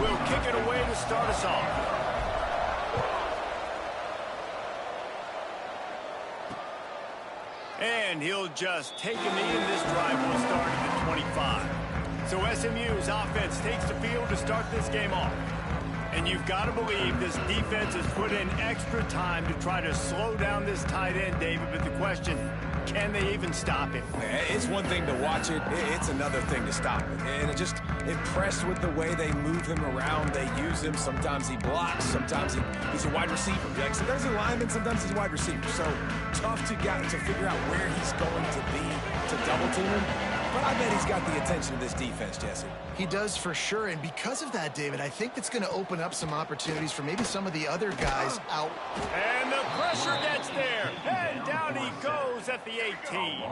will kick it away to start us off. And he'll just take a knee, and this drive will start at the 25. So SMU's offense takes the field to start this game off. And you've got to believe this defense has put in extra time to try to slow down this tight end, David. But the question, can they even stop him? It's one thing to watch it. It's another thing to stop it. And it just impressed with the way they move him around. They use him. Sometimes he blocks. Sometimes he's a wide receiver. Like, sometimes he's a lineman. Sometimes he's a wide receiver. So tough to figure out where he's going to be to double team him. But I bet he's got the attention of this defense, Jesse. He does for sure, and because of that, David, I think it's going to open up some opportunities for maybe some of the other guys out. And the pressure gets there, and down he goes at the 18.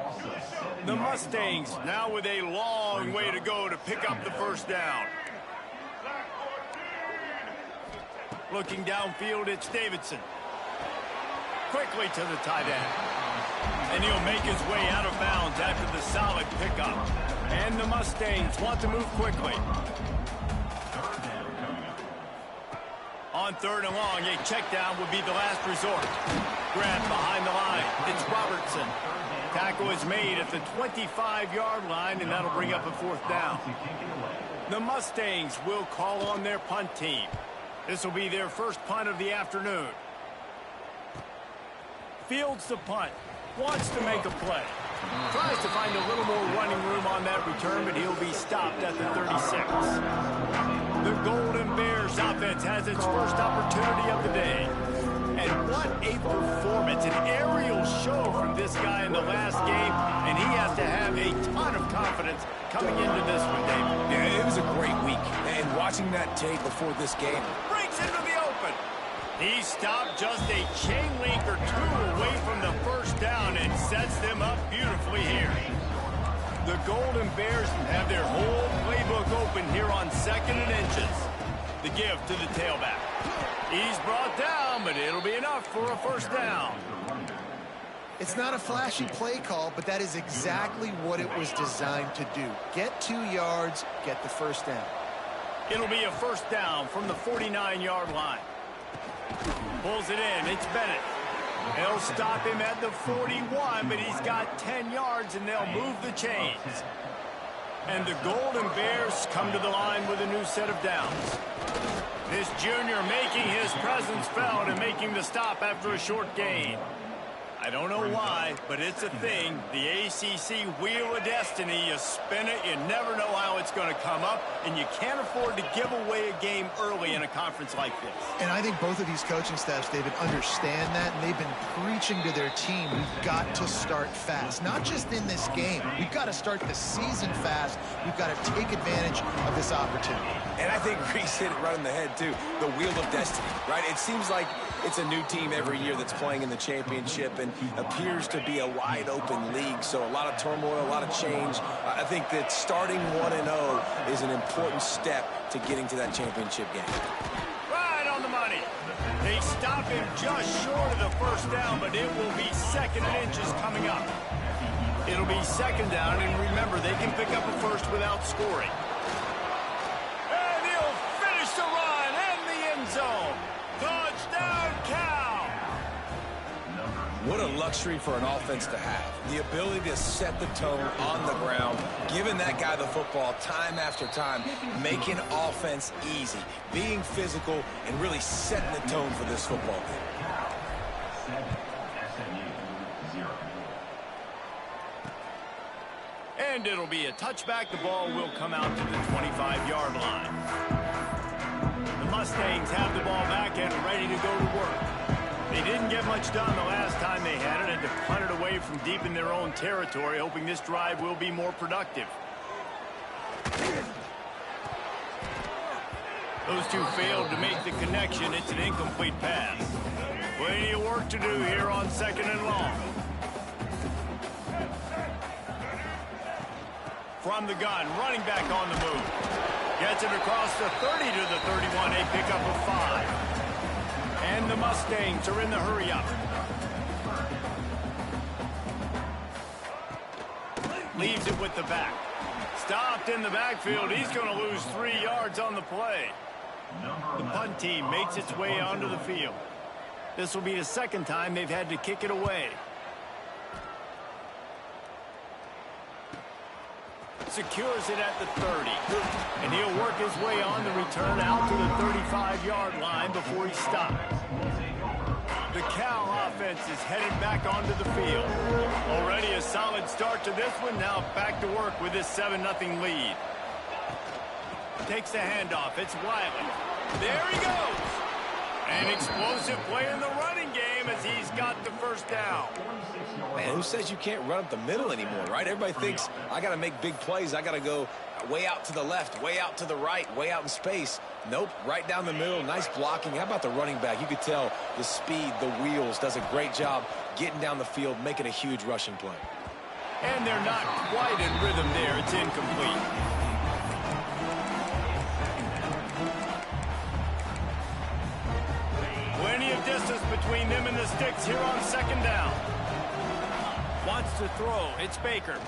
The Mustangs now with a long way to go to pick up the first down. Looking downfield, it's Davidson. Quickly to the tight end. And he'll make his way out of bounds after the solid pickup. And the Mustangs want to move quickly. On third and long, a check down would be the last resort. Grabbed behind the line. It's Robertson. Tackle is made at the 25-yard line, and that'll bring up a fourth down. The Mustangs will call on their punt team. This will be their first punt of the afternoon. Fields the punt. Wants to make a play. Tries to find a little more running room on that return, but he'll be stopped at the 36. The Golden Bears offense has its first opportunity of the day. And what a performance, an aerial show from this guy in the last game, and he has to have a ton of confidence coming into this one, David. Yeah, it was a great week. And watching that tape before this game. Breaks into the open. He stopped just a chain link or two away from the first down and sets them up beautifully here. The Golden Bears have their whole playbook open here on 2nd and inches. The give to the tailback. He's brought down, but it'll be enough for a first down. It's not a flashy play call, but that is exactly what it was designed to do. Get 2 yards, get the first down. It'll be a first down from the 49-yard line. Pulls it in. It's Bennett. They'll stop him at the 41, but he's got 10 yards, and they'll move the chains. And the Golden Bears come to the line with a new set of downs. This junior making his presence felt and making the stop after a short gain. I don't know why, but it's a thing. The ACC Wheel of Destiny, you spin it, you never know how it's going to come up, and you can't afford to give away a game early in a conference like this. And I think both of these coaching staffs, David, understand that, and they've been preaching to their team, we've got to start fast. Not just in this game. We've got to start the season fast. We've got to take advantage of this opportunity. And I think Reese hit it right on the head, too. The Wheel of Destiny, right? It seems like it's a new team every year that's playing in the championship and appears to be a wide-open league. So a lot of turmoil, a lot of change. I think that starting 1-0 is an important step to getting to that championship game. Right on the money. They stop him just short of the first down, but it will be 2nd and inches coming up. It'll be 2nd down, and remember, they can pick up a first without scoring. And he'll finish the run in the end zone. Touchdown, Cal! What a luxury for an offense to have. The ability to set the tone on the ground, giving that guy the football time after time, making offense easy, being physical, and really setting the tone for this football game. And it'll be a touchback. The ball will come out to the 25-yard line. The Mustangs have the ball back and ready to go to work. They didn't get much done the last time they had it, and to punt it away from deep in their own territory, hoping this drive will be more productive. Those two failed to make the connection. It's an incomplete pass. Plenty of work to do here on 2nd and long. From the gun, running back on the move. Gets it across the 30 to the 31, a pickup of 5. And the Mustangs are in the hurry-up. Leaves it with the back. Stopped in the backfield. He's going to lose 3 yards on the play. The punt team makes its way onto the field. This will be the second time they've had to kick it away. Secures it at the 30. And he'll work his way on the return out to the 35-yard line before he stops. The Cal offense is headed back onto the field. Already a solid start to this one. Now back to work with this 7-0 lead. Takes the handoff. It's Wiley. There he goes. An explosive play in the running game as he's got the first down. Man, who says you can't run up the middle anymore, right? Everybody thinks I got to make big plays. I got to go way out to the left, way out to the right, way out in space. Nope, right down the middle. Nice blocking. How about the running back? You could tell the speed, the wheels, does a great job getting down the field, making a huge rushing play. And they're not quite in rhythm there. It's incomplete. Plenty of distance between them and the sticks here on second down. Wants to throw. It's Baker.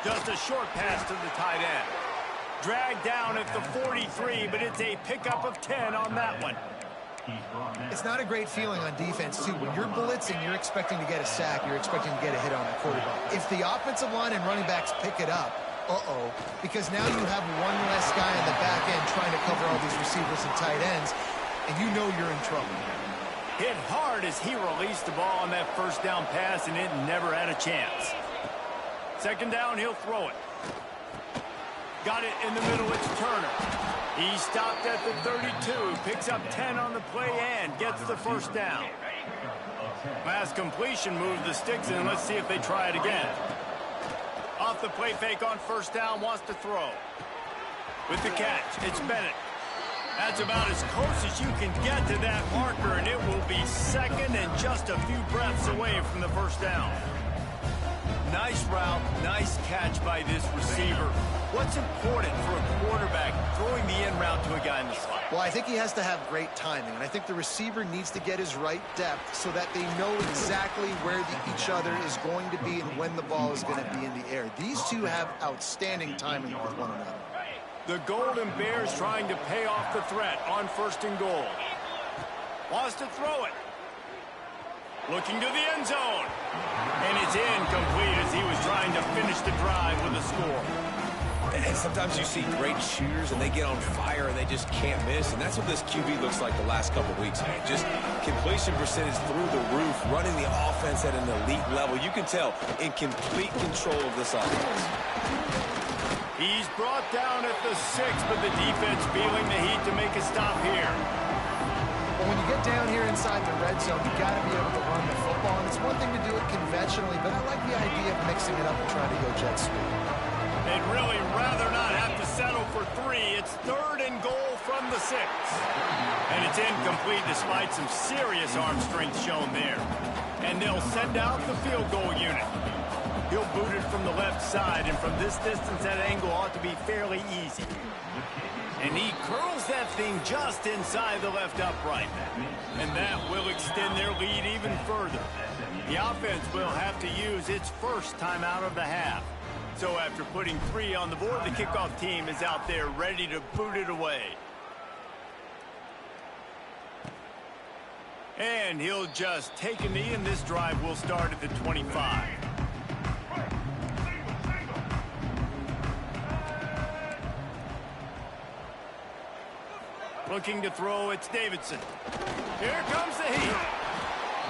Just a short pass to the tight end. Dragged down at the 43, but it's a pickup of 10 on that one. It's not a great feeling on defense, too. When you're blitzing, you're expecting to get a sack. You're expecting to get a hit on the quarterback. If the offensive line and running backs pick it up, because now you have one less guy on the back end trying to cover all these receivers and tight ends, and you know you're in trouble. Hit hard as he released the ball on that first down pass, and it never had a chance. Second down, he'll throw it. Got it in the middle, it's Turner. He stopped at the 32, picks up 10 on the play and gets the first down. Last completion moved the sticks in. Let's see if they try it again. Off the play fake on first down, wants to throw. With the catch, it's Bennett. That's about as close as you can get to that marker, and it will be second and just a few breaths away from the first down. Nice route, nice catch by this receiver. What's important for a quarterback throwing the in route to a guy in the slot? Well, I think he has to have great timing, and I think the receiver needs to get his right depth so that they know exactly where each other is going to be and when the ball is going to be in the air. These two have outstanding timing with one another. The Golden Bears trying to pay off the threat on first and goal. Wants to throw it. Looking to the end zone. And it's incomplete as he was trying to finish the drive with a score. And sometimes you see great shooters and they get on fire and they just can't miss. And that's what this QB looks like the last couple weeks, man. Just completion percentage through the roof, running the offense at an elite level. You can tell in complete control of this offense. He's brought down at the 6, but the defense feeling the heat to make a stop here. Well, when you get down here inside the red zone, you got to be able to run the football. And it's one thing to do it conventionally, but I like the idea of mixing it up and trying to go jet sweep. They'd really rather not have to settle for 3. It's third and goal from the 6. And it's incomplete despite some serious arm strength shown there. And they'll send out the field goal unit. He'll boot it from the left side, and from this distance, that angle ought to be fairly easy. And he curls that thing just inside the left upright. And that will extend their lead even further. The offense will have to use its first timeout of the half. So after putting 3 on the board, the kickoff team is out there ready to boot it away. And he'll just take a knee, and this drive will start at the 25. Looking to throw, it's Davidson. Here comes the heat.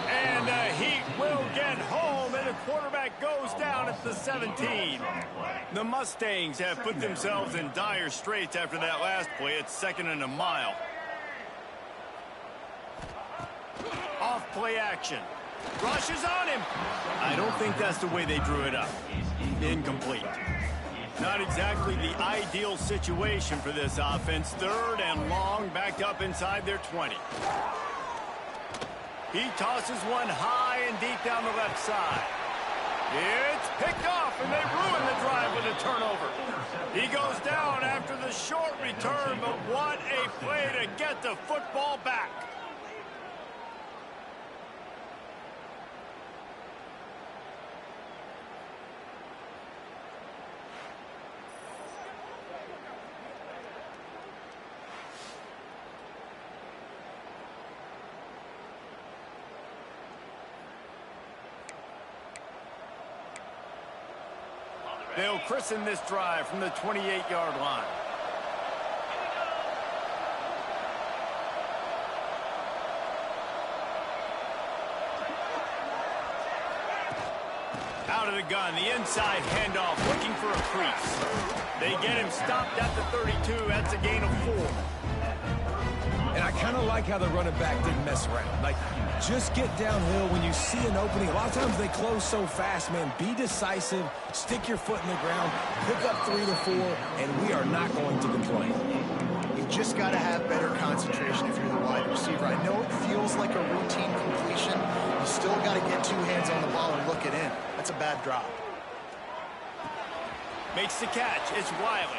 And the heat will get home, and the quarterback goes down at the 17. The Mustangs have put themselves in dire straits after that last play. It's 2nd and a mile. Off play action. Rushes on him. I don't think that's the way they drew it up. Incomplete. Not exactly the ideal situation for this offense. 3rd and long, backed up inside their 20. He tosses one high and deep down the left side. It's picked off, and they ruin the drive with a turnover. He goes down after the short return, but what a play to get the football back. They'll christen this drive from the 28-yard line. Out of the gun, the inside handoff, looking for a crease. They get him stopped at the 32. That's a gain of 4. And I kind of like how the running back didn't mess around. Like, just get downhill when you see an opening. A lot of times they close so fast, man. Be decisive, stick your foot in the ground, pick up 3 to 4, and we are not going to complain. You just got to have better concentration if you're the wide receiver. I know it feels like a routine completion. You still got to get 2 hands on the ball and look it in. That's a bad drop. Makes the catch. It's Wiley.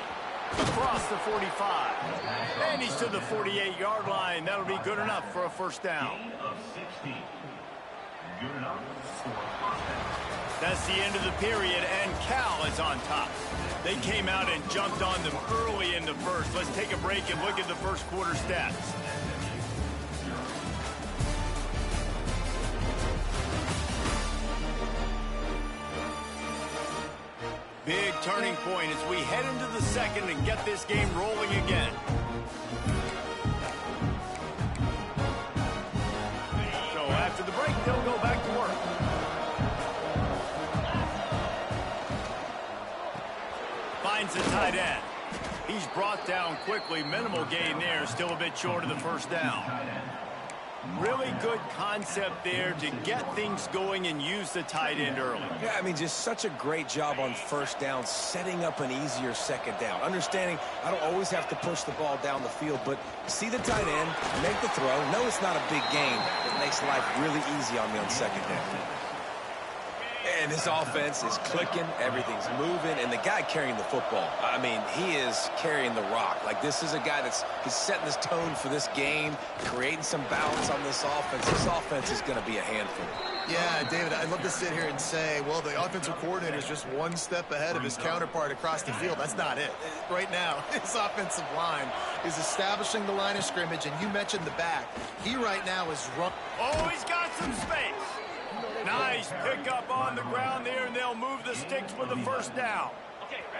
Across the 45. And he's to the 48-yard line. That'll be good enough for a first down. That's the end of the period, and Cal is on top. They came out and jumped on them early in the first. Let's take a break and look at the first quarter stats. Big turning point as we head into the second and get this game rolling again. So after the break, they'll go back to work. Finds the tight end. He's brought down quickly. Minimal gain there. Still a bit short of the first down. Really good concept there to get things going and use the tight end early. Yeah, I mean, just such a great job on first down, setting up an easier second down. Understanding I don't always have to push the ball down the field, but see the tight end, make the throw. No, it's not a big gain. It makes life really easy on me on second down. And this offense is clicking, everything's moving, and the guy carrying the football, I mean, he is carrying the rock. Like, this is a guy he's setting this tone for this game, creating some balance on this offense. This offense is going to be a handful. Yeah, David, I'd love to sit here and say, well, the offensive coordinator is just one step ahead of his counterpart across the field. That's not it. Right now, his offensive line is establishing the line of scrimmage, and you mentioned the back. He right now is run. Oh, he's got some space. Nice pickup on the ground there, and they'll move the sticks for the first down.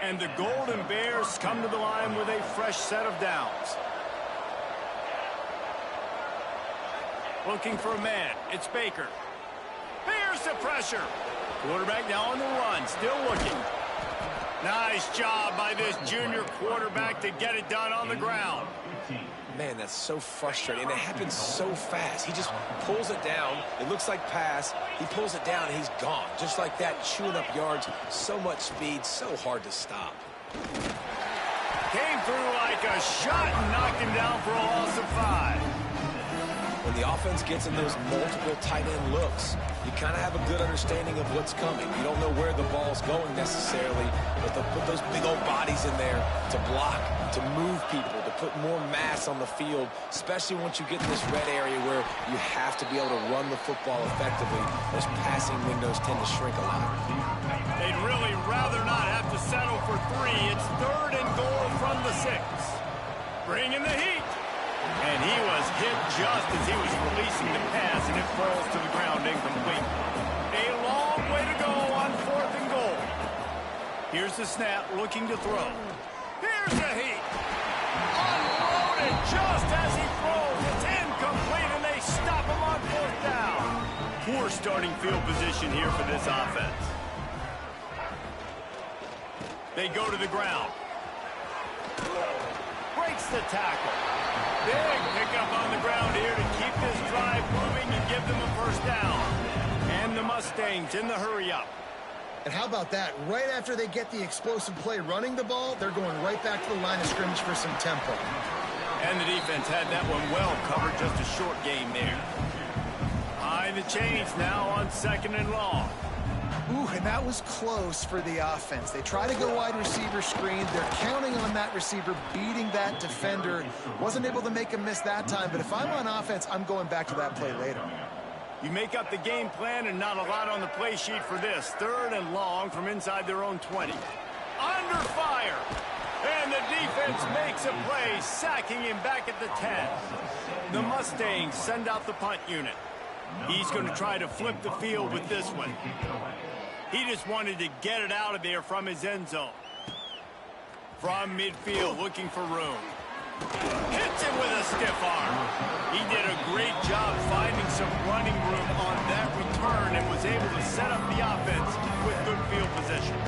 And the Golden Bears come to the line with a fresh set of downs. Looking for a man. It's Baker. Here's the pressure. Quarterback now on the run, still looking. Nice job by this junior quarterback to get it done on the ground. Man, that's so frustrating, and it happens so fast. He just pulls it down. It looks like pass. He pulls it down, and he's gone. Just like that, chewing up yards. So much speed, so hard to stop. Came through like a shot and knocked him down for a loss of 5. When the offense gets in those multiple tight end looks, you kind of have a good understanding of what's coming. You don't know where the ball's going necessarily, but they'll put those big old bodies in there to block, to move people, to put more mass on the field, especially once you get in this red area where you have to be able to run the football effectively. Those passing windows tend to shrink a lot. They'd really rather not have to settle for 3. It's 3rd and goal from the 6. Bringing the heat. And he was hit just as he was releasing the pass, and it falls to the ground incomplete. A long way to go on 4th and goal. Here's the snap, looking to throw. Here's the heat. Unloaded just as he throws. It's incomplete, and they stop him on 4th down. Poor starting field position here for this offense. They go to the ground. Breaks the tackle. Big pickup on the ground here to keep this drive moving and give them a first down. And the Mustangs in the hurry-up. And how about that? Right after they get the explosive play running the ball, they're going right back to the line of scrimmage for some tempo. And the defense had that one well covered, just a short game there. High the chains now on 2nd and long. Ooh, and that was close for the offense. They try to go wide receiver screen. They're counting on that receiver beating that defender. Wasn't able to make him miss that time, but if I'm on offense, I'm going back to that play later. You make up the game plan and not a lot on the play sheet for this. 3rd and long from inside their own 20. Under fire. And the defense makes a play, sacking him back at the 10. The Mustangs send out the punt unit. He's going to try to flip the field with this one. He just wanted to get it out of there from his end zone. From midfield, looking for room. Hits it with a stiff arm. He did a great job finding some running room on that return and was able to set up the offense with good field position.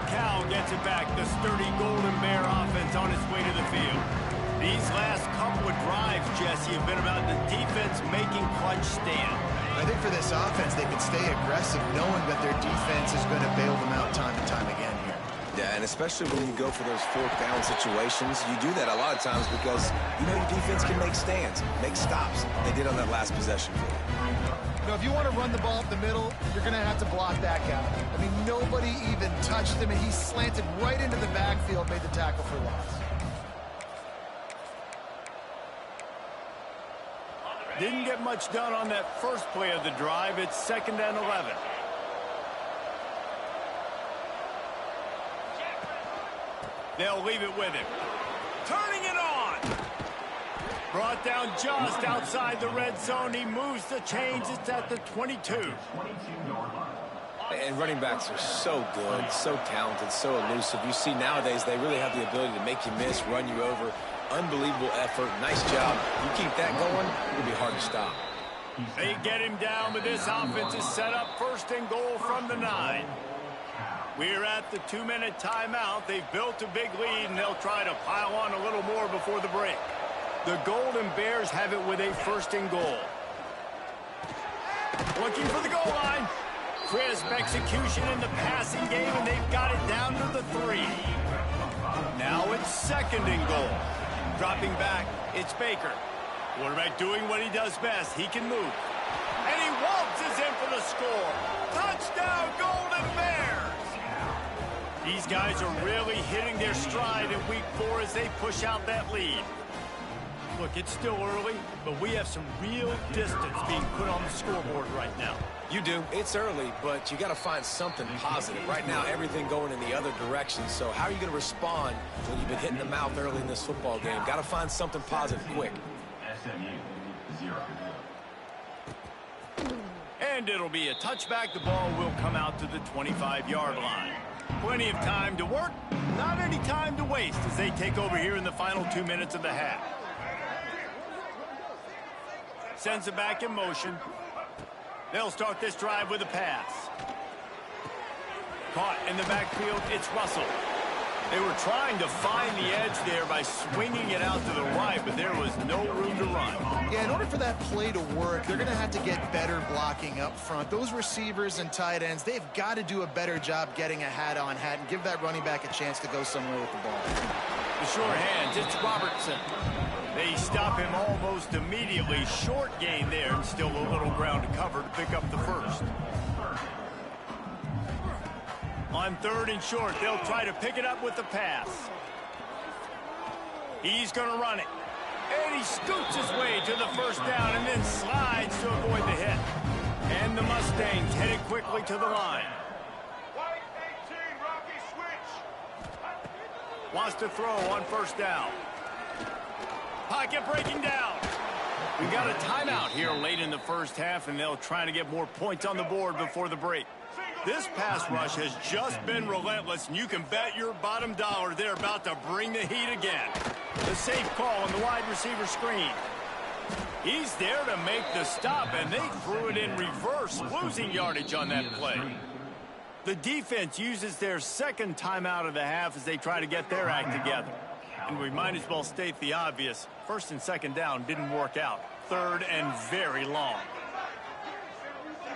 Cal gets it back. The sturdy Golden Bear offense on its way to the field. These last couple of drives, Jesse, have been about the defense making clutch stand. I think for this offense, they can stay aggressive knowing that their defense is going to bail them out time and time again here. Yeah, and especially when you go for those fourth down situations, you do that a lot of times because you know your defense can make stands, make stops. They did on that last possession. You know, if you want to run the ball up the middle, you're going to have to block that guy. I mean, nobody even touched him, and he slanted right into the backfield, made the tackle for loss. Didn't get much done on that first play of the drive. It's 2nd and 11. They'll leave it with him. Turning it on. Brought down just outside the red zone. He moves the chains. It's at the 22. And running backs are so good, so talented, so elusive. You see nowadays they really have the ability to make you miss, run you over. Unbelievable effort. Nice job. You keep that going, it'll be hard to stop. They get him down, but this offense is set up 1st and goal from the 9. We're at the 2-minute timeout. They've built a big lead, and they'll try to pile on a little more before the break. The Golden Bears have it with a 1st and goal. Looking for the goal line. Crisp execution in the passing game, and they've got it down to the 3. Now it's 2nd and goal. Dropping back, it's Baker. Quarterback doing what he does best. He can move. And he waltzes in for the score. Touchdown, Golden Bears! These guys are really hitting their stride in week 4 as they push out that lead. Look, it's still early, but we have some real distance being put on the scoreboard right now. You do. It's early, but you got to find something positive. Right now, everything going in the other direction. So how are you going to respond when you've been hitting the mouth early in this football game? Got to find something positive quick. And it'll be a touchback. The ball will come out to the 25-yard line. Plenty of time to work, not any time to waste as they take over here in the final 2 minutes of the half. Sends it back in motion. They'll start this drive with a pass. Caught in the backfield, it's Russell. They were trying to find the edge there by swinging it out to the right, but there was no room to run. Yeah, in order for that play to work, they're going to have to get better blocking up front. Those receivers and tight ends, they've got to do a better job getting a hat-on-hat and give that running back a chance to go somewhere with the ball. The short hands, it's Robertson. They stop him almost immediately. Short gain there, and still a little ground to cover to pick up the 1st. On 3rd and short, they'll try to pick it up with the pass. He's going to run it. And he scoots his way to the 1st down and then slides to avoid the hit. And the Mustangs headed quickly to the line. Wants to throw on 1st down. Pocket breaking down. We got a timeout here late in the 1st half, and they'll try to get more points on the board before the break. This pass rush has just been relentless, and you can bet your bottom dollar they're about to bring the heat again. The safe call on the wide receiver screen. He's there to make the stop, and they threw it in reverse, losing yardage on that play. The defense uses their 2nd timeout of the half as they try to get their act together. And we might as well state the obvious. 1st and 2nd down didn't work out. 3rd and very long.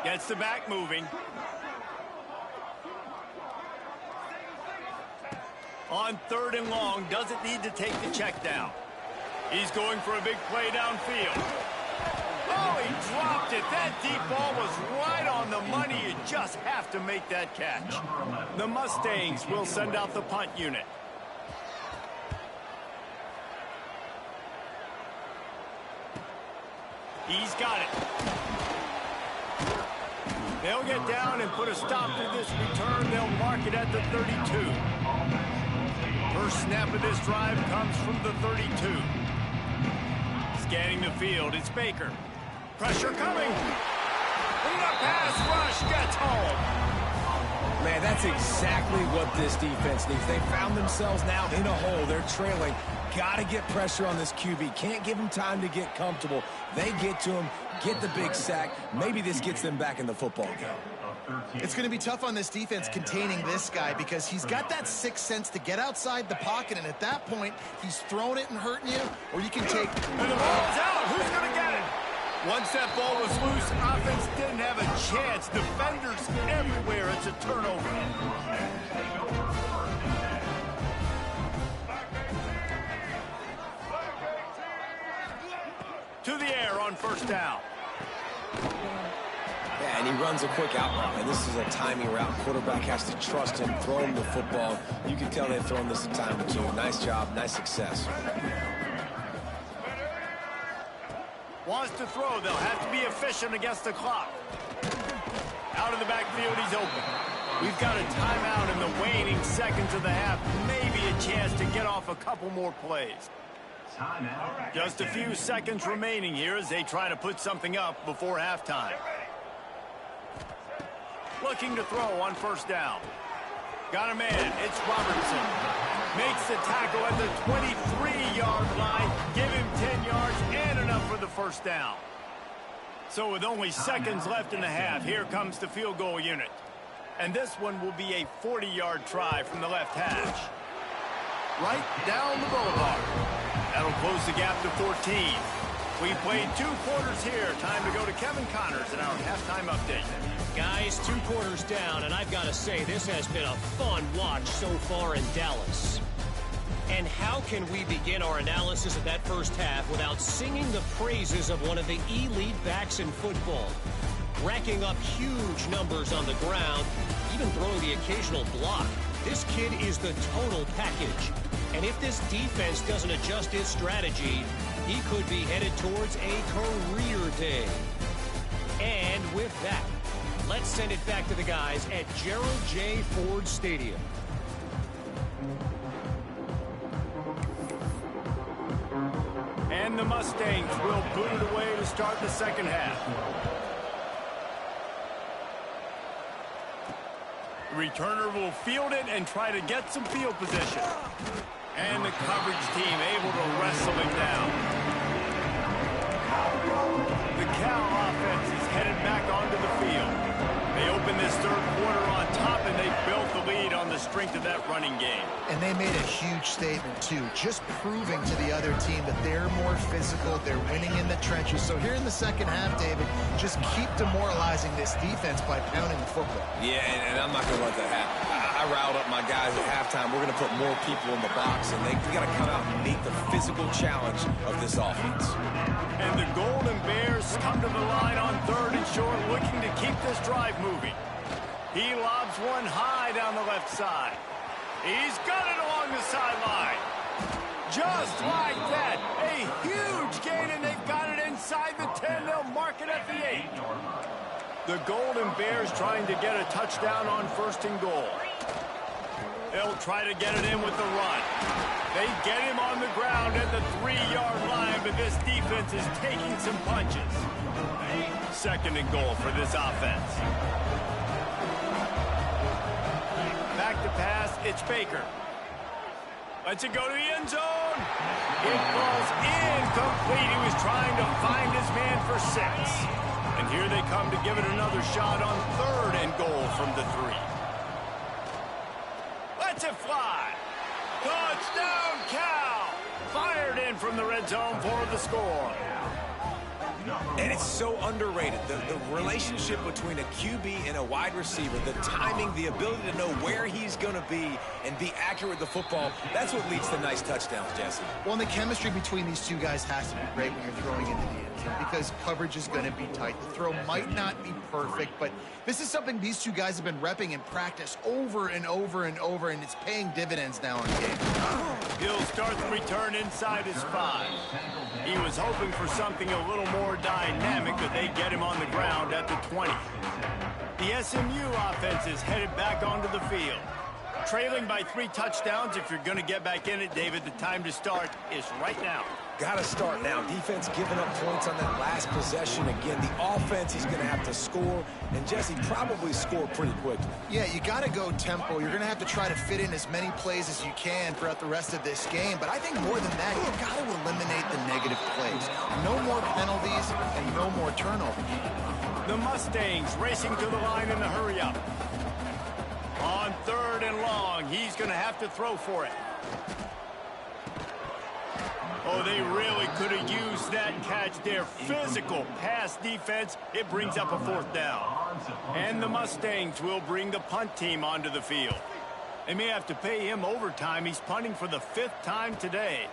Gets the back moving. On 3rd and long, doesn't need to take the check down. He's going for a big play downfield. Oh, he dropped it. That deep ball was right on the money. You just have to make that catch. The Mustangs will send out the punt unit. He's got it. They'll get down and put a stop to this return. They'll mark it at the 32. First snap of this drive comes from the 32. Scanning the field, it's Baker. Pressure coming. And the pass rush gets home. Man, that's exactly what this defense needs. They found themselves now in a hole. They're trailing. Got to get pressure on this QB. Can't give him time to get comfortable. They get to him, get the big sack. Maybe this gets them back in the football game. It's going to be tough on this defense containing this guy because he's got that sixth sense to get outside the pocket, and at that point, he's throwing it and hurting you, or you can take... And the ball's out. Who's going to get it? Once that ball was loose, offense didn't have a chance. Defenders everywhere. It's a turnover. To the air on first down. Yeah, and he runs a quick out route, and this is a timing route. Quarterback has to trust him, throw him the football. You can tell they've thrown this a time or two. Nice job, nice success. Wants to throw. They'll have to be efficient against the clock. Out of the backfield, he's open. We've got a timeout in the waning seconds of the half. Maybe a chance to get off a couple more plays. Just a few seconds remaining here as they try to put something up before halftime. Looking to throw on first down. Got a man. It's Robertson. Makes the tackle at the 23-yard line. Give him 10 yards and enough for the first down. So with only seconds left in the half, here comes the field goal unit. And this one will be a 40-yard try from the left hash. Right down the boulevard. That'll close the gap to 14. We played 2 quarters here. Time to go to Kevin Connors in our halftime update. Guys, 2 quarters down, and I've got to say, this has been a fun watch so far in Dallas. And how can we begin our analysis of that first half without singing the praises of one of the elite backs in football? Racking up huge numbers on the ground, even throwing the occasional block. This kid is the total package. And if this defense doesn't adjust its strategy, he could be headed towards a career day. And with that, let's send it back to the guys at Gerald J. Ford Stadium. And the Mustangs will boot it away to start the second half. The returner will field it and try to get some field position. And the coverage team able to wrestle him down. The Cal offense is headed back onto the field. They open this third quarter on top, and they built the lead on the strength of that running game. And they made a huge statement, too, just proving to the other team that they're more physical, they're winning in the trenches. So here in the second half, David, just keep demoralizing this defense by pounding the football. Yeah, and I'm not going to let that happen. I riled up my guys at halftime. We're going to put more people in the box, and we got to come out and meet the physical challenge of this offense. And the Golden Bears come to the line on third and short, looking to keep this drive moving. He lobs one high down the left side. He's got it along the sideline. Just like that, a huge gain, and they've got it inside the 10. They'll mark it at the 8. The Golden Bears trying to get a touchdown on first and goal. They'll try to get it in with the run. They get him on the ground at the 3-yard line, but this defense is taking some punches. Second and goal for this offense. Back to pass, it's Baker. Lets it go to the end zone. It falls incomplete. He was trying to find his man for 6. And here they come to give it another shot on third and goal from the 3. Lets it fly. Touchdown, Cal! Fired in from the red zone for the score. And it's so underrated. The relationship between a QB and a wide receiver, the timing, the ability to know where he's going to be and be accurate with the football, that's what leads to nice touchdowns, Jesse. Well, and the chemistry between these two guys has to be great when you're throwing into the end zone because coverage is going to be tight. The throw might not be perfect, but this is something these two guys have been repping in practice over and over and over, and it's paying dividends now in the game. He'll start the return inside his 5. He was hoping for something a little more dynamic, but they get him on the ground at the 20. The SMU offense is headed back onto the field. Trailing by 3 touchdowns. If you're going to get back in it, David, the time to start is right now. Got to start now. Defense giving up points on that last possession. Again, the offense is going to have to score, and Jesse probably score pretty quickly. Yeah, you got to go tempo. You're going to have to try to fit in as many plays as you can throughout the rest of this game. But I think more than that, you got to eliminate the negative plays. No more penalties and no more turnovers. The Mustangs racing to the line in the hurry-up. On 3rd and long, he's going to have to throw for it. Oh, they really could have used that catch there. Physical pass defense. It brings up a 4th down. And the Mustangs will bring the punt team onto the field. They may have to pay him overtime. He's punting for the 5th time today.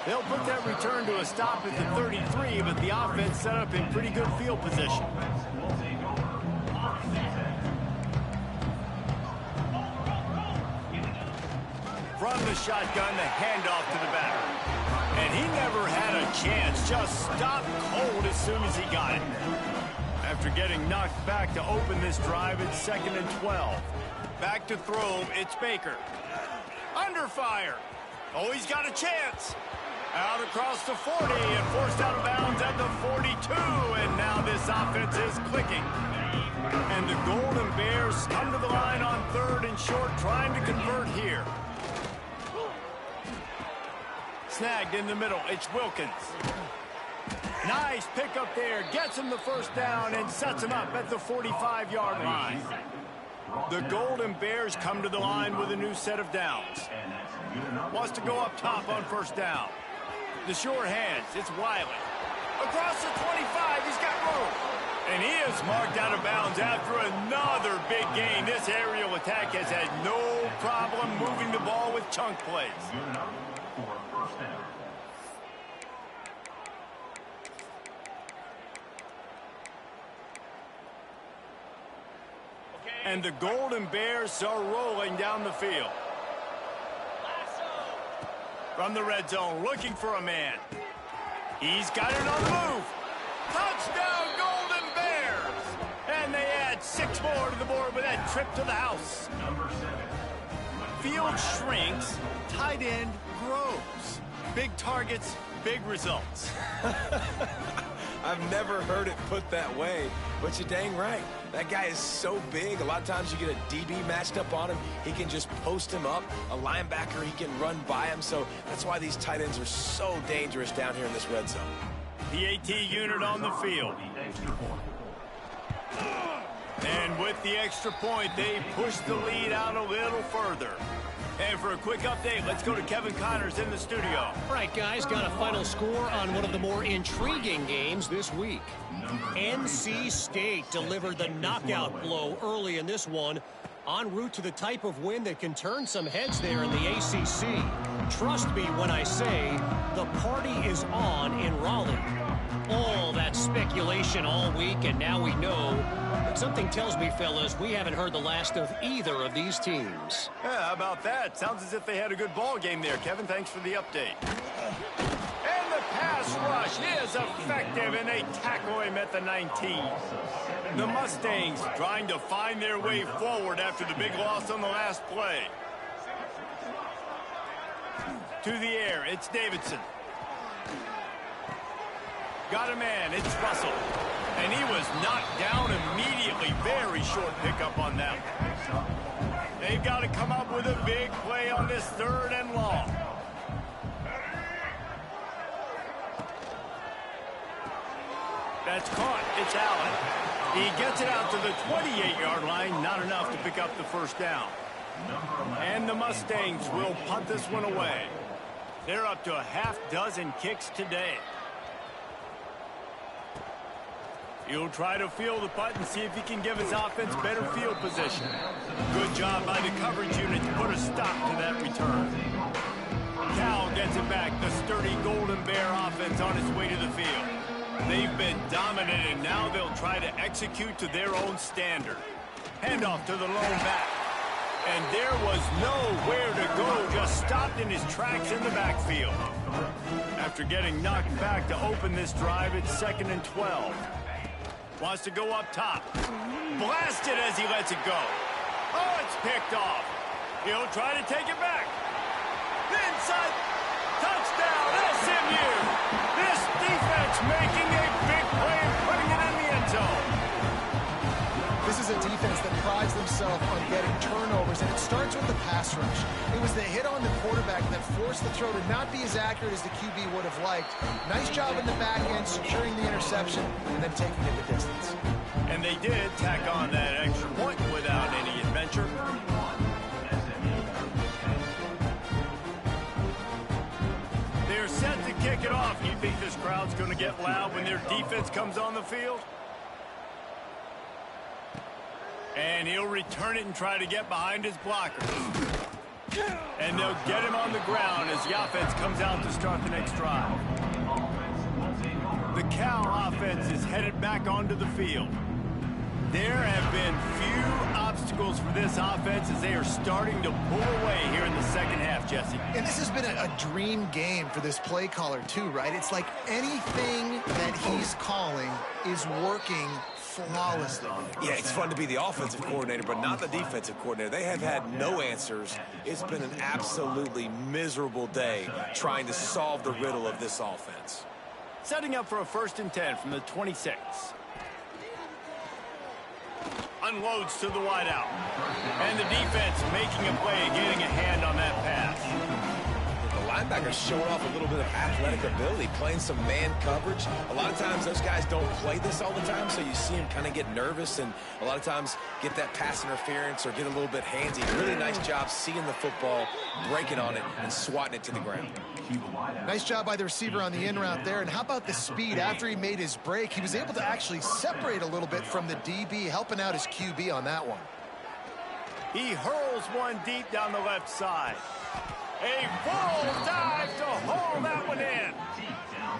They'll put that return to a stop at the 33, but the offense set up in pretty good field position. From the shotgun, the handoff to the back. And he never had a chance. Just stopped cold as soon as he got it. After getting knocked back to open this drive, it's 2nd and 12. Back to throw, it's Baker. Under fire. Oh, he's got a chance. Out across the 40 and forced out of bounds at the 42. And now this offense is clicking. And the Golden Bears come to the line on 3rd and short, trying to convert here. Snagged in the middle. It's Wilkins. Nice pickup there. Gets him the 1st down and sets him up at the 45-yard line. The Golden Bears come to the line with a new set of downs. Wants to go up top on 1st down. The sure hands. It's Wiley. Across the 25. He's got room. And he is marked out of bounds after another big gain. This aerial attack has had no problem moving the ball with chunk plays. And the Golden Bears are rolling down the field. From the red zone, looking for a man. He's got it on the move. Touchdown, Golden Bears! And they add 6 more to the board with that trip to the house. Field shrinks, tight end grows. Big targets, big results. I've never heard it put that way, but you're dang right. That guy is so big. A lot of times you get a DB matched up on him. He can just post him up. A linebacker, he can run by him. So that's why these tight ends are so dangerous down here in this red zone. The AT unit on the field. And with the extra point, they push the lead out a little further. And for a quick update, let's go to Kevin Connors in the studio. All right, guys, got a final score on one of the more intriguing games this week. NC State delivered the knockout blow early in this one, en route to the type of win that can turn some heads there in the ACC. Trust me when I say the party is on in Raleigh. All that speculation all week, and now we know. But something tells me, fellas, we haven't heard the last of either of these teams. Yeah, how about that? Sounds as if they had a good ball game there, Kevin. Thanks for the update. And the pass rush is effective, and they tackle him at the 19. The Mustangs trying to find their way forward after the big loss on the last play. To the air, it's Davidson. Got a man, it's Russell. And he was knocked down immediately. Very short pickup on them. They've got to come up with a big play on this 3rd and long. That's caught. It's Allen. He gets it out to the 28-yard line. Not enough to pick up the 1st down. And the Mustangs will punt this one away. They're up to a half dozen kicks today. He'll try to field the punt and see if he can give his offense better field position. Good job by the coverage unit to put a stop to that return. Cal gets it back. The sturdy Golden Bear offense on its way to the field. They've been dominant, and now they'll try to execute to their own standard. Handoff to the lone back. And there was nowhere to go, just stopped in his tracks in the backfield. After getting knocked back to open this drive, it's 2nd and 12. Wants to go up top. Blasted as he lets it go. Oh, it's picked off. He'll try to take it back. Inside. Touchdown, SMU. This defense making a big play and putting it in the end zone. This is a defense that prides themselves on getting turnovers, and it starts with the pass rush. It was the hit on the quarterback that forced the throw to not be as accurate as the QB would have liked. Nice job in the back end, securing the interception, and then taking it the distance. And they did tack on that extra point without any adventure. They're set to kick it off. You think this crowd's going to get loud when their defense comes on the field? And he'll return it and try to get behind his blockers. And they'll get him on the ground as the offense comes out to start the next drive. The Cal offense is headed back onto the field. There have been few obstacles for this offense as they are starting to pull away here in the second half, Jesse. And this has been a dream game for this play caller too, right? It's like anything that he's calling is working flawlessly. Yeah, it's fun to be the offensive coordinator, but not the defensive coordinator. They have had no answers. It's been an absolutely miserable day trying to solve the riddle of this offense. Setting up for a 1st and 10 from the 26. Unloads to the wideout. And the defense making a play, getting a hand on that pass. The linebacker's showing off a little bit of athletic ability, playing some man coverage. A lot of times those guys don't play this all the time, so you see them kind of get nervous and a lot of times get that pass interference or get a little bit handsy. Really nice job seeing the football, breaking on it, and swatting it to the ground. Nice job by the receiver on the in route there. And how about the speed? After he made his break, he was able to actually separate a little bit from the DB, helping out his QB on that one. He hurls one deep down the left side. A full dive to haul that one in.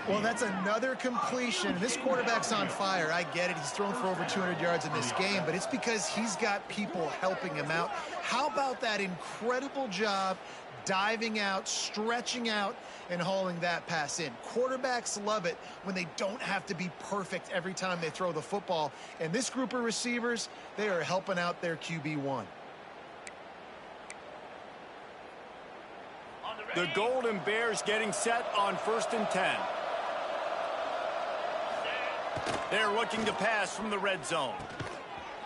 Well, that's another completion. This quarterback's on fire. I get it. He's thrown for over 200 yards in this game, but it's because he's got people helping him out. How about that incredible job diving out, stretching out, and hauling that pass in? Quarterbacks love it when they don't have to be perfect every time they throw the football. And this group of receivers, they are helping out their QB1. The Golden Bears getting set on 1st and 10. They're looking to pass from the red zone.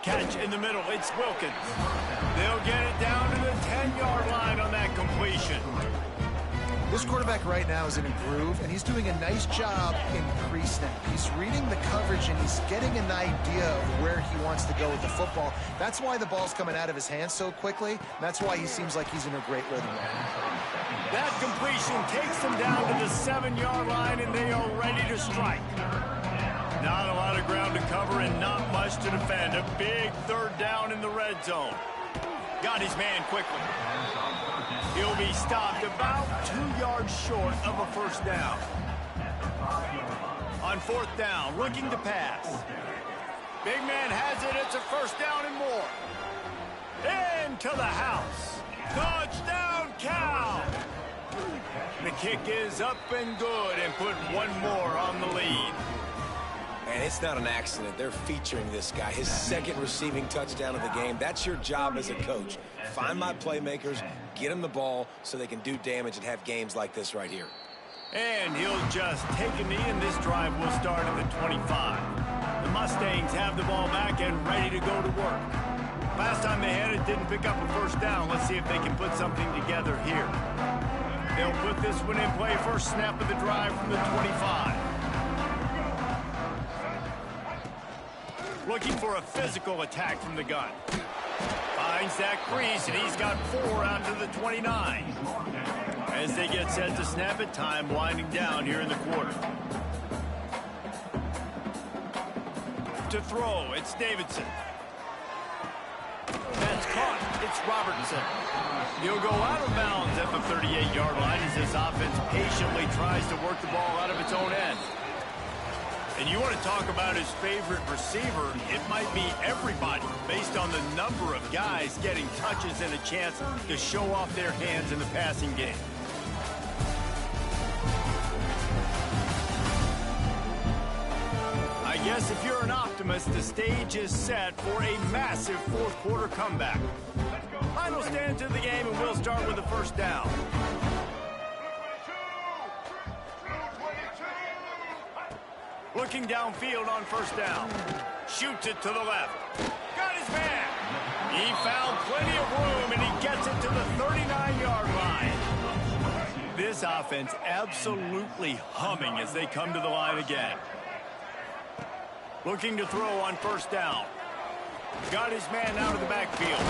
Catch in the middle. It's Wilkins. They'll get it down to the 10-yard line on that completion. This quarterback right now is in a groove, and he's doing a nice job in pre-snap. He's reading the coverage, and he's getting an idea of where he wants to go with the football. That's why the ball's coming out of his hands so quickly. That's why he seems like he's in a great rhythm. That completion takes them down to the 7-yard line, and they are ready to strike. Not a lot of ground to cover and not much to defend. A big 3rd down in the red zone. Got his man quickly. He'll be stopped about 2 yards short of a 1st down. On 4th down, looking to pass. Big man has it. It's a 1st down and more. Into the house. Touchdown, Cal! The kick is up and good and put one more on the lead. And it's not an accident. They're featuring this guy. His 2nd receiving touchdown of the game. That's your job as a coach. Find my playmakers, get them the ball so they can do damage and have games like this right here. And he'll just take a knee, and this drive will start at the 25. The Mustangs have the ball back and ready to go to work. Last time they had it, didn't pick up a 1st down. Let's see if they can put something together here. They'll put this one in play. First snap of the drive from the 25. Looking for a physical attack from the gun. Finds that crease, and he's got 4 out to the 29. As they get set to snap it, time winding down here in the quarter. To throw, it's Davidson. That's caught. It's Robertson. He'll go out of bounds at the 38-yard line as this offense patiently tries to work the ball out of its own end. And you want to talk about his favorite receiver, it might be everybody based on the number of guys getting touches and a chance to show off their hands in the passing game. I guess if you're an optimist, the stage is set for a massive 4th quarter comeback. Final stands of the game, and we'll start with the first down. Looking downfield on first down. Shoots it to the left. Got his man. He found plenty of room, and he gets it to the 39-yard line. This offense absolutely humming as they come to the line again. Looking to throw on first down. Got his man out of the backfield.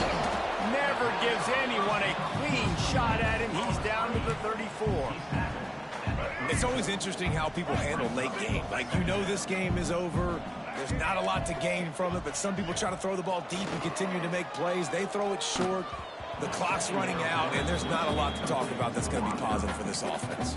Never gives anyone a clean shot at him. He's down to the 34. It's always interesting how people handle late game. Like, you know this game is over. There's not a lot to gain from it, but some people try to throw the ball deep and continue to make plays. They throw it short. The clock's running out, and there's not a lot to talk about that's going to be positive for this offense.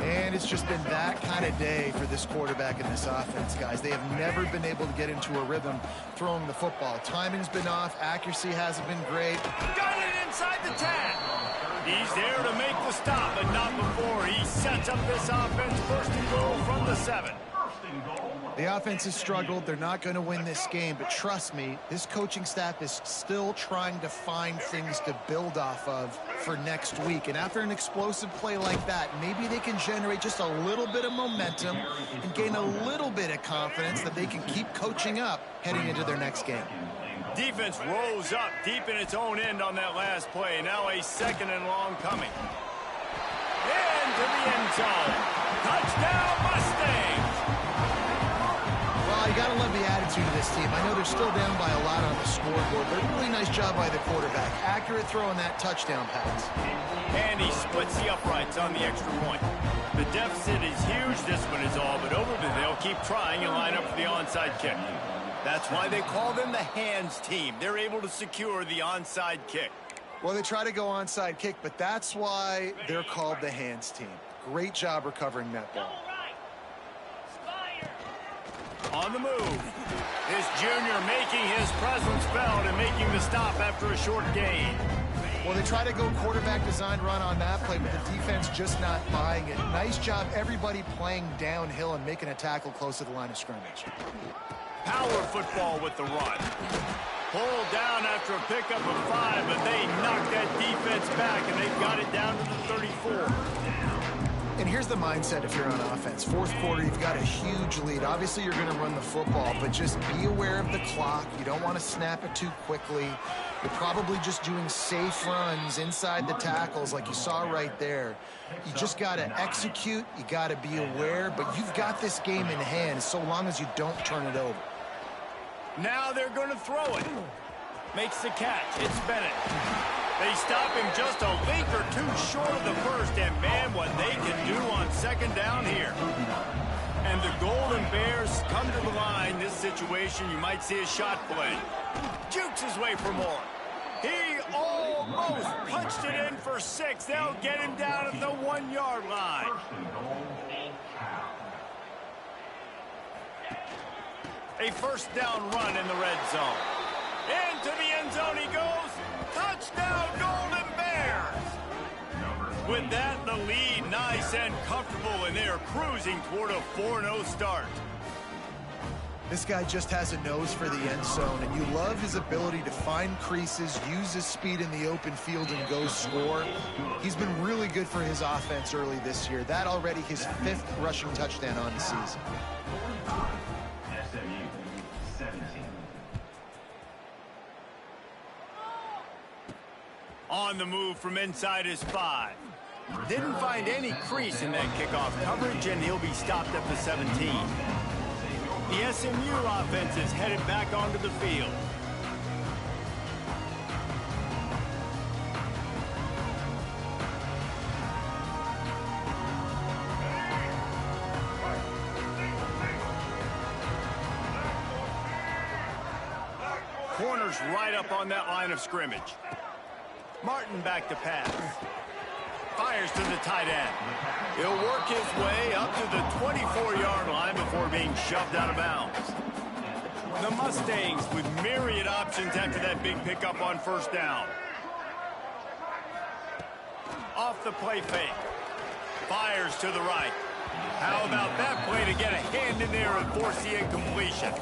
And it's just been that kind of day for this quarterback and this offense, guys. They have never been able to get into a rhythm throwing the football. Timing's been off. Accuracy hasn't been great. Got it inside the 10. He's there to make the stop, but not before he sets up this offense. First and goal from the 7. The offense has struggled. They're not going to win this game, but trust me, this coaching staff is still trying to find things to build off of for next week. And after an explosive play like that, maybe they can generate just a little bit of momentum and gain a little bit of confidence that they can keep coaching up heading into their next game. Defense rose up deep in its own end on that last play. Now a second and long coming. Into the end zone. Touchdown, Mustangs! Well, you got to love the attitude of this team. I know they're still down by a lot on the scoreboard, but a really nice job by the quarterback. Accurate throw on that touchdown pass. And he splits the uprights on the extra point. The deficit is huge. This one is all but over, but they'll keep trying and line up for the onside kick. That's why they call them the hands team. They're able to secure the onside kick. Well, they try to go onside kick, but that's why they're called the hands team. Great job recovering that ball. On the move. This junior making his presence felt and making the stop after a short gain. Well, they try to go quarterback design run on that play, but the defense just not buying it. Nice job, everybody playing downhill and making a tackle close to the line of scrimmage. Power football with the run. Pulled down after a pickup of 5, but they knocked that defense back, and they've got it down to the 34. And here's the mindset if you're on offense. Fourth quarter, you've got a huge lead. Obviously, you're going to run the football, but just be aware of the clock. You don't want to snap it too quickly. You're probably just doing safe runs inside the tackles like you saw right there. You just got to execute. You got to be aware, but you've got this game in hand so long as you don't turn it over. Now they're going to throw it. Makes the catch. It's Bennett. They stop him just a link or two short of the first, and man, what they can do on second down here. And the Golden Bears come to the line. This situation, you might see a shot play. Jukes his way for more. He almost punched it in for 6. They'll get him down at the 1-yard line. A first down run in the red zone. Into the end zone he goes. Touchdown, Golden Bears! With that, the lead nice and comfortable, and they are cruising toward a 4-0 start. This guy just has a nose for the end zone, and you love his ability to find creases, use his speed in the open field, and go score. He's been really good for his offense early this year. That already his 5th rushing touchdown on the season. On the move from inside his 5. Didn't find any crease in that kickoff coverage, and he'll be stopped at the 17. The SMU offense is headed back onto the field. Corners right up on that line of scrimmage. Martin back to pass. Fires to the tight end. He'll work his way up to the 24-yard line before being shoved out of bounds. The Mustangs with myriad options after that big pickup on first down. Off the play fake. Fires to the right. How about that play to get a hand in there and force the incompletion?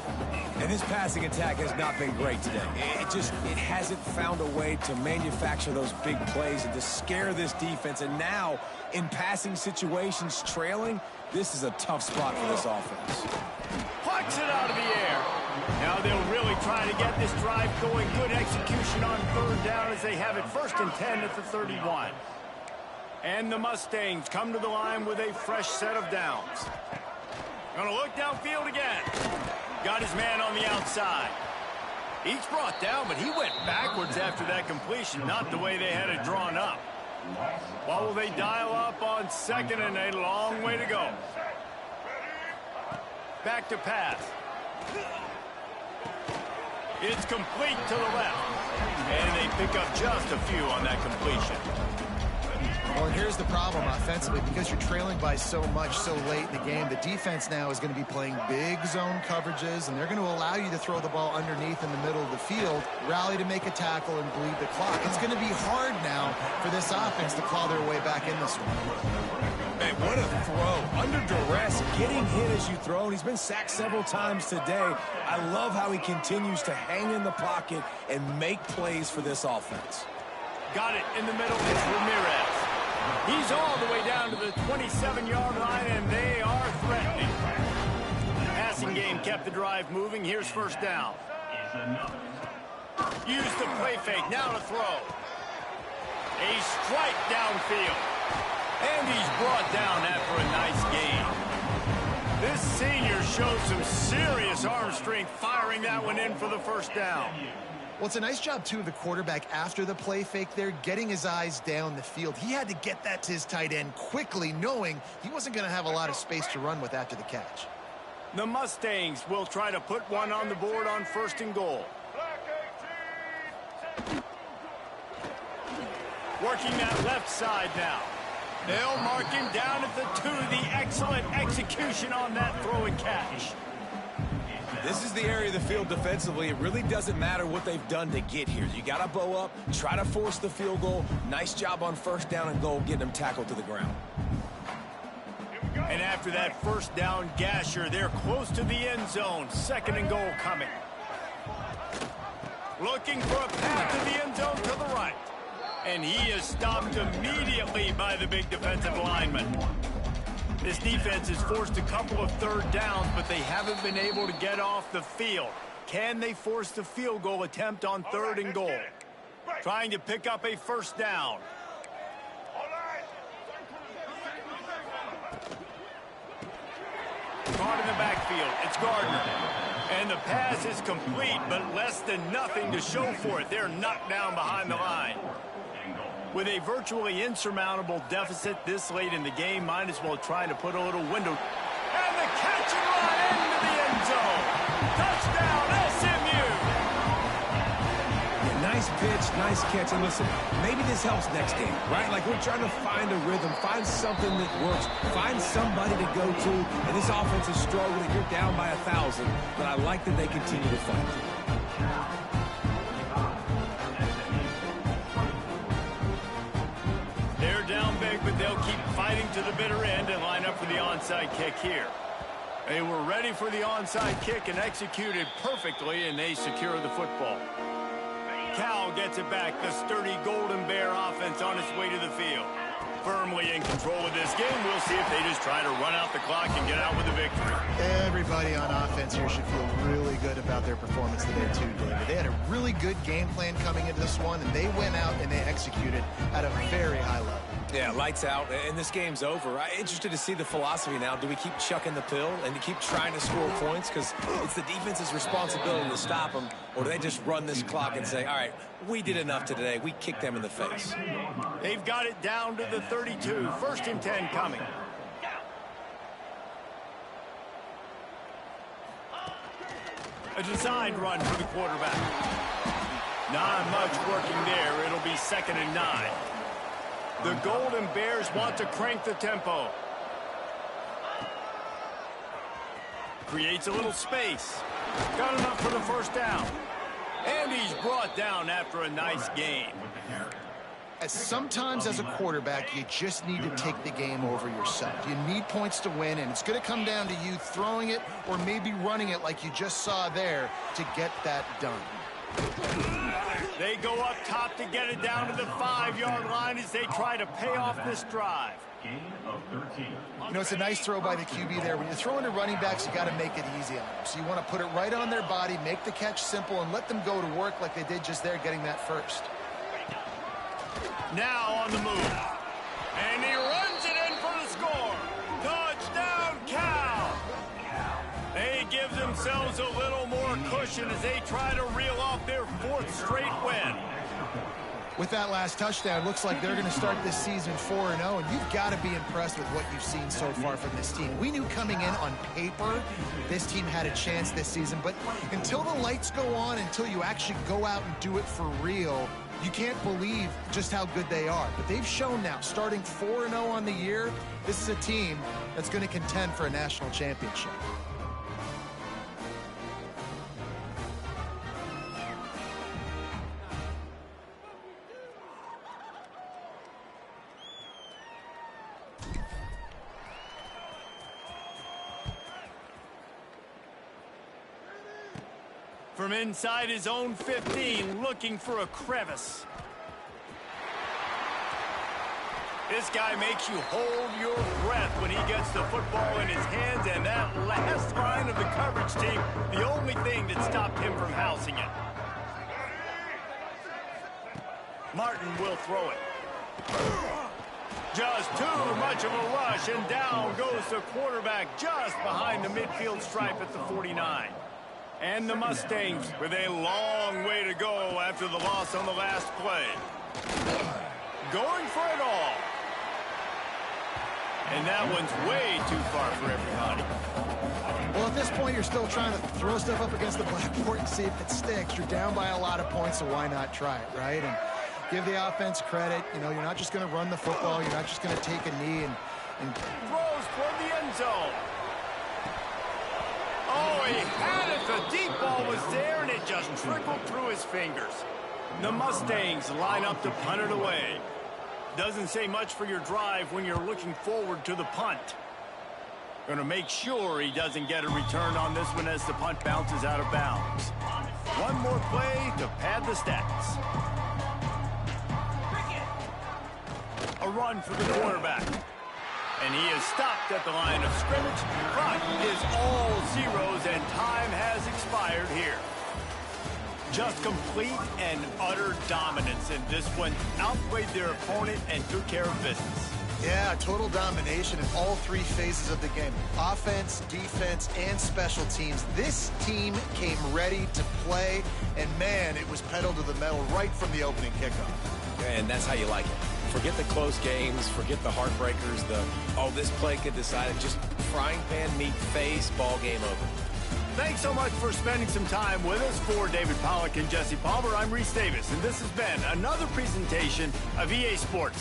And this passing attack has not been great today. It hasn't found a way to manufacture those big plays and to scare this defense. And now, in passing situations, trailing, this is a tough spot for this offense. Pucks it out of the air. Now they'll really try to get this drive going. Good execution on third down as they have it 1st and 10 at the 31. And the Mustangs come to the line with a fresh set of downs. Gonna look downfield again. Got his man on the outside. He's brought down, but he went backwards after that completion, not the way they had it drawn up. What will they dial up on 2nd and a long way to go? Back to pass. It's complete to the left. And they pick up just a few on that completion. Well, and here's the problem offensively. Because you're trailing by so much so late in the game, the defense now is going to be playing big zone coverages, and they're going to allow you to throw the ball underneath in the middle of the field, rally to make a tackle, and bleed the clock. It's going to be hard now for this offense to claw their way back in this one. Man, what a throw. Under duress, getting hit as you throw, and he's been sacked several times today. I love how he continues to hang in the pocket and make plays for this offense. Got it in the middle. It's Ramirez. He's all the way down to the 27-yard line, and they are threatening. Passing game kept the drive moving. Here's 1st down. Use the play fake. Now to throw. A strike downfield. And he's brought down after a nice gain. This senior showed some serious arm strength firing that one in for the 1st down. Well, it's a nice job, too, of the quarterback after the play fake there, getting his eyes down the field. He had to get that to his tight end quickly, knowing he wasn't going to have a lot of space to run with after the catch. The Mustangs will try to put one on the board on 1st and goal. Working that left side now. They'll mark him down at the 2. The excellent execution on that throw and catch. This is the area of the field defensively. It really doesn't matter what they've done to get here. You got to bow up, try to force the field goal. Nice job on 1st down and goal, getting them tackled to the ground. And after that 1st down gasher, they're close to the end zone. 2nd and goal coming. Looking for a path to the end zone to the right. And he is stopped immediately by the big defensive lineman. This defense has forced a couple of 3rd downs, but they haven't been able to get off the field. Can they force the field goal attempt on 3rd and goal? Trying to pick up a 1st down. Caught in the backfield. It's Gardner. And the pass is complete, but less than nothing to show for it. They're knocked down behind the line. With a virtually insurmountable deficit this late in the game, might as well try to put a little window. And the catch and run into the end zone. Touchdown, SMU. Yeah, nice pitch, nice catch. And listen, maybe this helps next game, right? Like we're trying to find a rhythm, find something that works, find somebody to go to. And this offense is struggling. You're down by 1,000, but I like that they continue to fight. But they'll keep fighting to the bitter end and line up for the onside kick here. They were ready for the onside kick and executed perfectly, and they secure the football. Cal gets it back. The sturdy Golden Bear offense on its way to the field. Firmly in control of this game. We'll see if they just try to run out the clock and get out with a victory. Everybody on offense here should feel really good about their performance today, too, David. They had a really good game plan coming into this one, and they went out and they executed at a very high level. Yeah, lights out, and this game's over. I'm interested to see the philosophy now. Do we keep chucking the pill and to keep trying to score points? Because it's the defense's responsibility to stop them, or do they just run this clock and say, all right, we did enough today. We kicked them in the face. They've got it down to the 32. 1st and 10 coming. A designed run for the quarterback. Not much working there. It'll be 2nd and 9. The Golden Bears want to crank the tempo. Creates a little space. Got enough for the 1st down. And he's brought down after a nice gain. Sometimes as a quarterback, you just need to take the game over yourself. You need points to win, and it's going to come down to you throwing it or maybe running it like you just saw there to get that done. They go up top to get it down to the 5-yard line as they try to pay off this drive. You know, it's a nice throw by the QB there. When you're throwing to running backs, you got to make it easy on them. So you want to put it right on their body, make the catch simple, and let them go to work like they did just there, getting that first. Now on the move. And he runs it in for the score. Touchdown, Cal. They give themselves a little more cushion as they try to reel off their 4th straight win. With that last touchdown, looks like they're going to start this season 4-0, and you've got to be impressed with what you've seen so far from this team. We knew coming in on paper this team had a chance this season, but until the lights go on, until you actually go out and do it for real, you can't believe just how good they are. But they've shown now, starting 4-0 on the year, this is a team that's going to contend for a national championship. From inside his own 15, looking for a crevice. This guy makes you hold your breath when he gets the football in his hands, and that last line of the coverage team, the only thing that stopped him from housing it. Martin will throw it. Just too much of a rush, and down goes the quarterback just behind the midfield stripe at the 49. And the Mustangs with a long way to go after the loss on the last play. Going for it all. And that one's way too far for everybody. Well, at this point, you're still trying to throw stuff up against the blackboard and see if it sticks. You're down by a lot of points, so why not try it, right? And give the offense credit. You know, you're not just going to run the football. You're not just going to take a knee and throws toward the end zone. Oh, he had it. The deep ball was there, and it just trickled through his fingers. The Mustangs line up to punt it away. Doesn't say much for your drive when you're looking forward to the punt. Going to make sure he doesn't get a return on this one as the punt bounces out of bounds. One more play to pad the stats. A run for the quarterback. And he is stopped at the line of scrimmage. Clock is all zeros, and time has expired here. Just complete and utter dominance in this one. Outplayed their opponent and took care of business. Yeah, total domination in all 3 phases of the game. Offense, defense, and special teams. This team came ready to play, and man, it was pedal to the metal right from the opening kickoff. And that's how you like it. Forget the close games, forget the heartbreakers, this play could decide it. Just frying pan meet face, ball game over. Thanks so much for spending some time with us. For David Pollack and Jesse Palmer, I'm Reese Davis, and this has been another presentation of EA Sports.